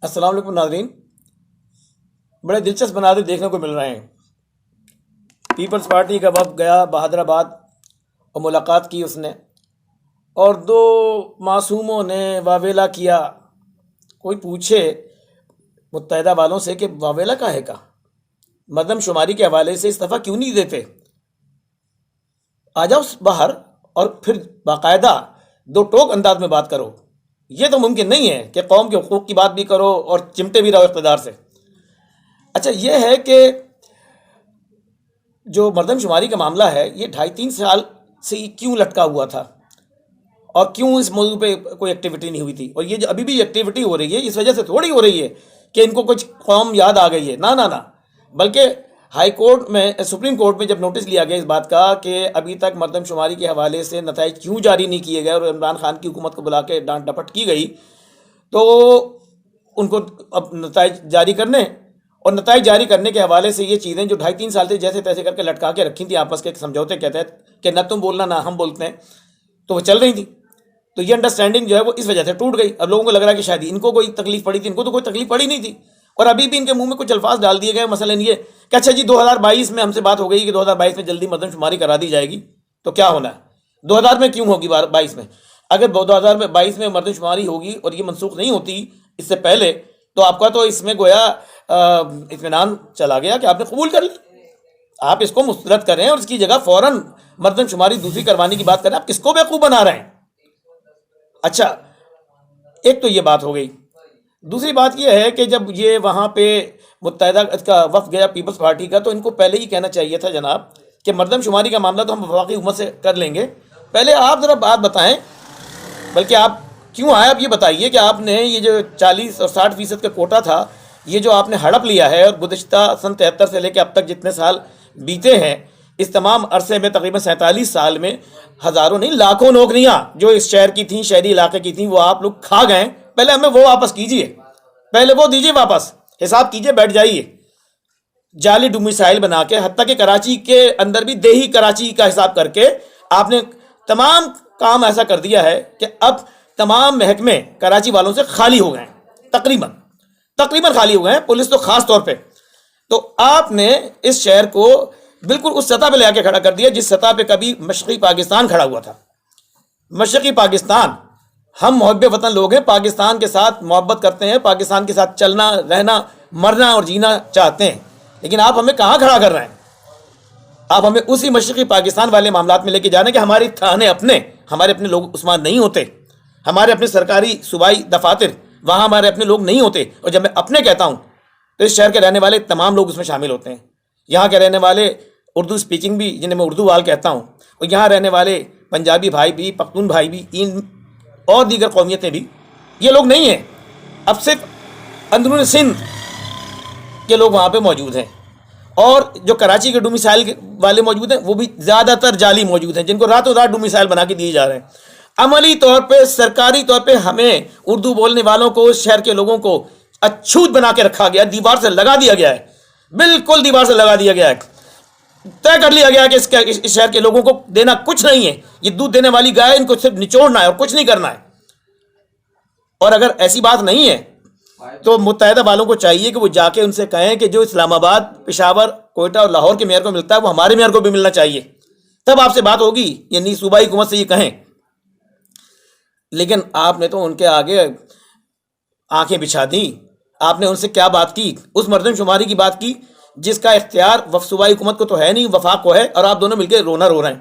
السلام علیکم ناظرین، بڑے دلچسپ مناظر دیکھنے کو مل رہے ہیں۔ پیپلز پارٹی کا وفد گیا بہادر آباد اور ملاقات کی اس نے، اور دو معصوموں نے واویلا کیا۔ کوئی پوچھے متحدہ والوں سے کہ واویلا کا ہے کا مردم شماری کے حوالے سے استعفیٰ کیوں نہیں دیتے؟ آ جاؤ باہر اور پھر باقاعدہ دو ٹوک انداز میں بات کرو۔ یہ تو ممکن نہیں ہے کہ قوم کے حقوق کی بات بھی کرو اور چمٹے بھی رہو اقتدار سے۔ اچھا، یہ ہے کہ جو مردم شماری کا معاملہ ہے، یہ 2.5-3 سال سے کیوں لٹکا ہوا تھا اور کیوں اس موضوع پہ کوئی ایکٹیویٹی نہیں ہوئی تھی؟ اور یہ جو ابھی بھی ایکٹیویٹی ہو رہی ہے، اس وجہ سے تھوڑی ہو رہی ہے کہ ان کو کچھ قوم یاد آ گئی ہے، نہ بلکہ ہائی کورٹ میں، سپریم کورٹ میں جب نوٹس لیا گیا اس بات کا کہ ابھی تک مردم شماری کے حوالے سے نتائج کیوں جاری نہیں کیے گئے اور عمران خان کی حکومت کو بلا کے ڈانٹ ڈپٹ کی گئی، تو ان کو اب نتائج جاری کرنے، اور نتائج جاری کرنے کے حوالے سے یہ چیزیں جو 2.5-3 سال سے جیسے تیسے کر کے لٹکا کے رکھی تھیں آپس کے ایک سمجھوتے کے تحت کہ نہ تم بولنا نہ ہم بولتے ہیں، تو وہ چل رہی تھی۔ تو یہ انڈرسٹینڈنگ جو ہے وہ اس وجہ سے ٹوٹ گئی۔ اب لوگوں کو لگ رہا ہے کہ شاید ان کو کوئی تکلیف پڑی تھی، ان کو تو کوئی تکلیف پڑی نہیں تھی، اور ابھی بھی ان کے منہ میں کچھ الفاظ ڈال دیے گئے، مثلا یہ کہ اچھا جی 2022 میں ہم سے بات ہو گئی کہ 2022 میں جلدی مردم شماری کرا دی جائے گی، تو کیا ہونا ہے 2000 میں کیوں ہوگی 22 میں؟ اگر 2022 میں مردم شماری ہوگی اور یہ منسوخ نہیں ہوتی اس سے پہلے، تو آپ کا تو اس میں گویا اطمینان چلا گیا کہ آپ نے قبول کر لی۔ آپ اس کو مسترد کریں اور اس کی جگہ فوراً مردم شماری دوسری کروانے کی بات کریں۔ آپ کس کو بیوقوف بنا رہے ہیں؟ اچھا، ایک تو یہ بات ہو گئی۔ دوسری بات یہ ہے کہ جب یہ وہاں پہ متحدہ کا وفد گیا پیپلز پارٹی کا، تو ان کو پہلے ہی کہنا چاہیے تھا جناب کہ مردم شماری کا معاملہ تو ہم وفاقی حکومت سے کر لیں گے، پہلے آپ ذرا بات بتائیں، بلکہ آپ کیوں آئے آپ یہ بتائیے کہ آپ نے یہ جو 40 اور 60% کا کوٹا تھا، یہ جو آپ نے ہڑپ لیا ہے، اور گزشتہ سن 73 سے لے کے اب تک جتنے سال بیتے ہیں، اس تمام عرصے میں تقریباً 47 سال میں ہزاروں نہیں لاکھوں نوکریاں جو اس شہر کی تھیں، شہری علاقے کی تھیں، وہ آپ لوگ کھا گئے۔ پہلے ہمیں وہ واپس کیجئے، پہلے وہ دیجئے واپس، حساب کیجئے، بیٹھ جائیے۔ جعلی ڈومیسائل بنا کے، حتیٰ کہ کراچی کے اندر بھی دیہی کراچی کا حساب کر کے آپ نے تمام کام ایسا کر دیا ہے کہ اب تمام محکمے کراچی والوں سے خالی ہو گئے ہیں، تقریباً خالی ہو گئے ہیں، پولیس تو خاص طور پہ۔ تو آپ نے اس شہر کو بالکل اس سطح پہ لے کے کھڑا کر دیا جس سطح پہ کبھی مشرقی پاکستان کھڑا ہوا تھا۔ مشرقی پاکستان، ہم محب وطن لوگ ہیں، پاکستان کے ساتھ محبت کرتے ہیں، پاکستان کے ساتھ چلنا، رہنا، مرنا اور جینا چاہتے ہیں، لیکن آپ ہمیں کہاں کھڑا کر رہے ہیں؟ آپ ہمیں اسی مشرقی پاکستان والے معاملات میں لے کے جانے کہ ہماری تھانے ہمارے اپنے لوگ عثمان نہیں ہوتے، ہمارے اپنے سرکاری صوبائی دفاتر وہاں ہمارے اپنے لوگ نہیں ہوتے، اور جب میں اپنے کہتا ہوں تو اس شہر کے رہنے والے تمام لوگ اس میں شامل ہوتے ہیں۔ یہاں کے رہنے والے اردو سپیکنگ بھی، جنہیں میں اردو وال کہتا ہوں، اور یہاں رہنے والے پنجابی بھائی بھی، پختون بھائی بھی، اور دیگر قومیتیں بھی، یہ لوگ نہیں ہیں۔ اب صرف اندرون سندھ کے لوگ وہاں پہ موجود ہیں، اور جو کراچی کے ڈومیسائل والے موجود ہیں وہ بھی زیادہ تر جعلی موجود ہیں، جن کو راتوں رات ڈومیسائل بنا کے دیے جا رہے ہیں۔ عملی طور پہ، سرکاری طور پہ ہمیں اردو بولنے والوں کو، اس شہر کے لوگوں کو اچھوت بنا کے رکھا گیا، دیوار سے لگا دیا گیا ہے، بالکل دیوار سے لگا دیا گیا ہے۔ طے کر لیا گیا کہ اس شہر کے لوگوں کو دینا کچھ نہیں ہے، یہ دودھ دینے والی گائے، ان کو صرف نچوڑنا ہے اور کچھ نہیں کرنا ہے۔ اور اگر ایسی بات نہیں ہے تو متحدہ والوں کو چاہیے کہ وہ جا کے ان سے کہیں کہ جو اسلام آباد، پشاور، کوئٹہ اور لاہور کے میئر کو ملتا ہے وہ ہمارے میئر کو بھی ملنا چاہیے، تب آپ سے بات ہوگی، یعنی صوبائی حکومت سے یہ کہیں۔ لیکن آپ نے تو ان کے آگے آنکھیں بچھا دیں۔ آپ نے ان سے کیا بات کی؟ اس مردم شماری کی بات کی جس کا اختیار صوبائی حکومت کو تو ہے نہیں، وفاق کو ہے، اور آپ دونوں مل کے رونا رو رہے ہیں۔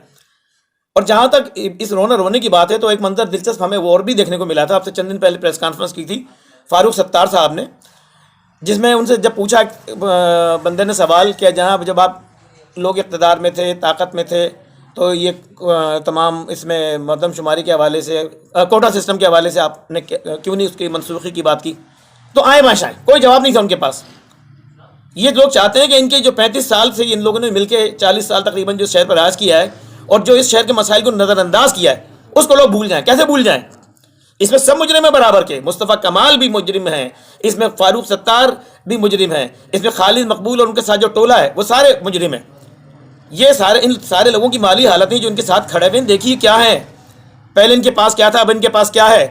اور جہاں تک اس رونا رونے کی بات ہے، تو ایک منظر دلچسپ ہمیں وہ اور بھی دیکھنے کو ملا تھا۔ آپ سے چند دن پہلے پریس کانفرنس کی تھی فاروق ستار صاحب نے، جس میں ان سے جب پوچھا، بندے نے سوال کیا، جناب جب آپ لوگ اقتدار میں تھے، طاقت میں تھے، تو یہ تمام اس میں مردم شماری کے حوالے سے، کوٹا سسٹم کے حوالے سے آپ نے کیوں نہیں اس کی منسوخی کی بات کی؟ تو آئے باشائیں، کوئی جواب نہیں تھا ان کے پاس۔ یہ لوگ چاہتے ہیں کہ ان کے جو 35 سال سے ان لوگوں نے مل کے 40 سال تقریباً جو شہر پر راج کیا ہے اور جو اس شہر کے مسائل کو نظر انداز کیا ہے، اس کو لوگ بھول جائیں۔ کیسے بھول جائیں؟ اس میں سب مجرم ہیں برابر کے، مصطفیٰ کمال بھی مجرم ہیں، اس میں فاروق ستار بھی مجرم ہیں، اس میں خالد مقبول اور ان کے ساتھ جو ٹولہ ہے وہ سارے مجرم ہیں۔ یہ ان سارے لوگوں کی مالی حالتیں جو ان کے ساتھ کھڑے ہوئے ہیں، دیکھیے کیا ہیں، پہلے ان کے پاس کیا تھا، اب ان کے پاس کیا ہے،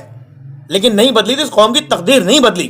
لیکن نہیں بدلی تو اس قوم کی تقدیر نہیں بدلی۔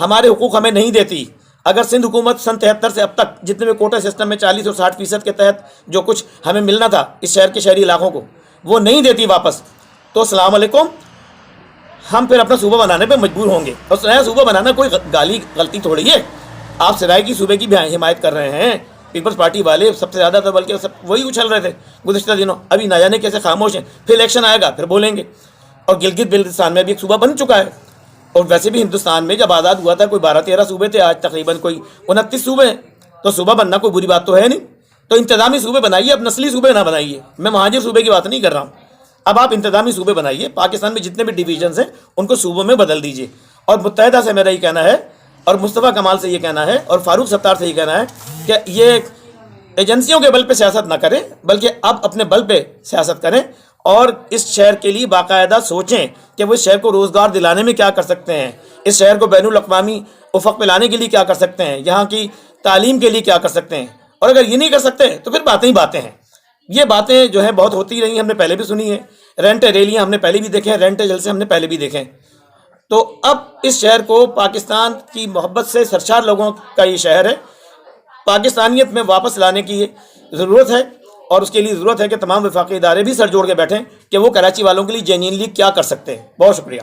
ہمارے حقوق ہمیں نہیں دیتی. اگر سندھ حکومت سن 73 سے اب تک جتنے بھی کوٹا سسٹم میں 40 اور 60% کے تحت جو کچھ ہمیں ملنا تھا اس شہر کے شہری علاقوں کو وہ نہیں دیتی واپس، تو السلام علیکم، ہم پھر اپنا صوبہ بنانے پہ مجبور ہوں گے. اور نیا صوبہ بنانا کوئی غلطی تھوڑی ہے. آپ سرائیکی صوبے کی بھی حمایت کر رہے ہیں. پیپلز پارٹی والے سب سے زیادہ تھا، بلکہ سب وہی اچھل رہے تھے گزشتہ دنوں. ابھی نہ جانے کیسے خاموش ہیں. پھر الیکشن آئے گا پھر بولیں گے. اور گلگت بلتستان میں بھی ایک صوبہ بن چکا ہے. اور ویسے بھی ہندوستان میں جب آزاد ہوا تھا کوئی 12-13 صوبے تھے، آج تقریباً کوئی 29 صوبے ہیں. تو صوبہ بننا کوئی بری بات تو ہے نہیں. تو انتظامی صوبے بنائیے، اب نسلی صوبے نہ بنائیے. میں مہاجر صوبے کی بات نہیں کر رہا ہوں. اب آپ انتظامی صوبے بنائیے. پاکستان میں جتنے بھی ڈویژنز ہیں ان کو صوبوں میں بدل دیجیے. اور متحدہ سے میرا یہ کہنا ہے، اور مصطفیٰ کمال سے یہ کہنا ہے، اور فاروق ستار سے یہ کہنا ہے کہ یہ ایجنسیوں کے بل پہ سیاست نہ کریں، بلکہ اب اپنے بل پہ سیاست کریں اور اس شہر کے لیے باقاعدہ سوچیں کہ وہ اس شہر کو روزگار دلانے میں کیا کر سکتے ہیں، اس شہر کو بین الاقوامی افق پہ لانے کے لیے کیا کر سکتے ہیں، یہاں کی تعلیم کے لیے کیا کر سکتے ہیں. اور اگر یہ نہیں کر سکتے تو پھر باتیں ہی باتیں ہیں. یہ باتیں جو ہیں بہت ہوتی رہی ہیں، ہم نے پہلے بھی سنی ہیں. رینٹ ریلیاں ہم نے پہلے بھی دیکھے ہیں، رینٹ جلسے ہم نے پہلے بھی دیکھے ہیں. تو اب اس شہر کو پاکستان کی محبت سے سرشار لوگوں کا یہ شہر ہے، پاکستانیت میں واپس لانے کی ضرورت ہے. اور اس کے لیے ضرورت ہے کہ تمام وفاقی ادارے بھی سر جوڑ کے بیٹھیں کہ وہ کراچی والوں کے لیے جینوئنلی کیا کر سکتے ہیں. بہت شکریہ.